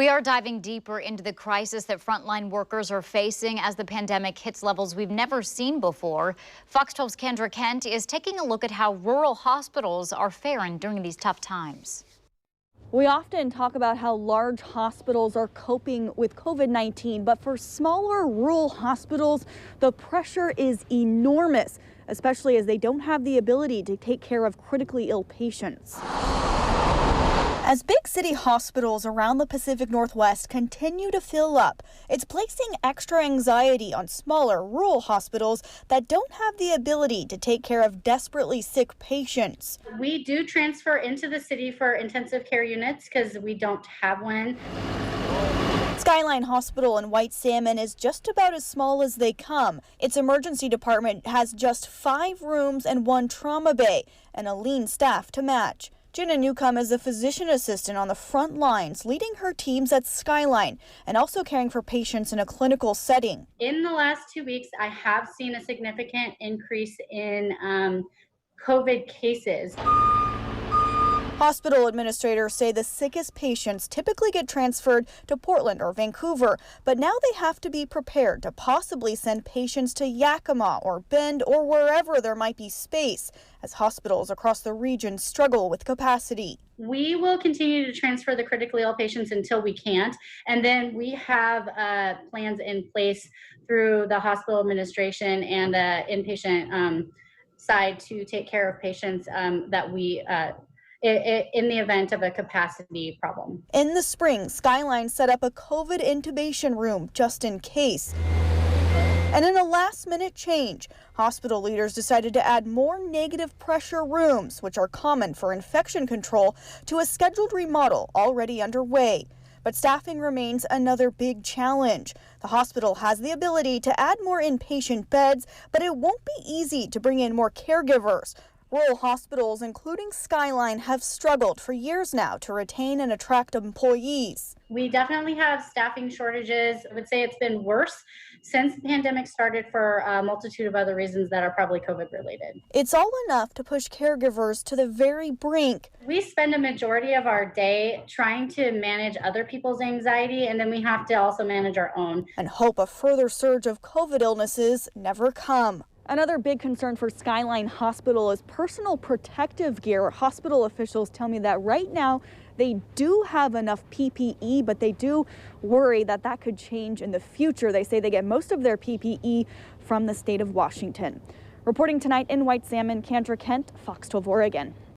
We are diving deeper into the crisis that frontline workers are facing as the pandemic hits levels we've never seen before. Fox 12's Kendra Kent is taking a look at how rural hospitals are faring during these tough times. We often talk about how large hospitals are coping with COVID-19, but for smaller rural hospitals, the pressure is enormous, especially as they don't have the ability to take care of critically ill patients. As big city hospitals around the Pacific Northwest continue to fill up, it's placing extra anxiety on smaller rural hospitals that don't have the ability to take care of desperately sick patients. We do transfer into the city for intensive care units because we don't have one. Skyline Hospital in White Salmon is just about as small as they come. Its emergency department has just 5 rooms and 1 trauma bay and a lean staff to match. Jenna Newcomb is a physician assistant on the front lines, leading her teams at Skyline and also caring for patients in a clinical setting. In the last 2 weeks, I have seen a significant increase in COVID cases. Hospital administrators say the sickest patients typically get transferred to Portland or Vancouver, but now they have to be prepared to possibly send patients to Yakima or Bend or wherever there might be space, as hospitals across the region struggle with capacity. We will continue to transfer the critically ill patients until we can't, and then we have plans in place through the hospital administration and inpatient side to take care of patients that we in the event of a capacity problem. In the spring, Skyline set up a COVID intubation room just in case. And in a last-minute change, hospital leaders decided to add more negative pressure rooms, which are common for infection control, to a scheduled remodel already underway. But staffing remains another big challenge. The hospital has the ability to add more inpatient beds, but it won't be easy to bring in more caregivers. Rural hospitals, including Skyline, have struggled for years now to retain and attract employees. We definitely have staffing shortages. I would say it's been worse since the pandemic started for a multitude of other reasons that are probably COVID related. It's all enough to push caregivers to the very brink. We spend a majority of our day trying to manage other people's anxiety, and then we have to also manage our own. And hope a further surge of COVID illnesses never come. Another big concern for Skyline Hospital is personal protective gear. Hospital officials tell me that right now they do have enough PPE, but they do worry that that could change in the future. They say they get most of their PPE from the state of Washington. Reporting tonight in White Salmon, Kendra Kent, Fox 12 Oregon.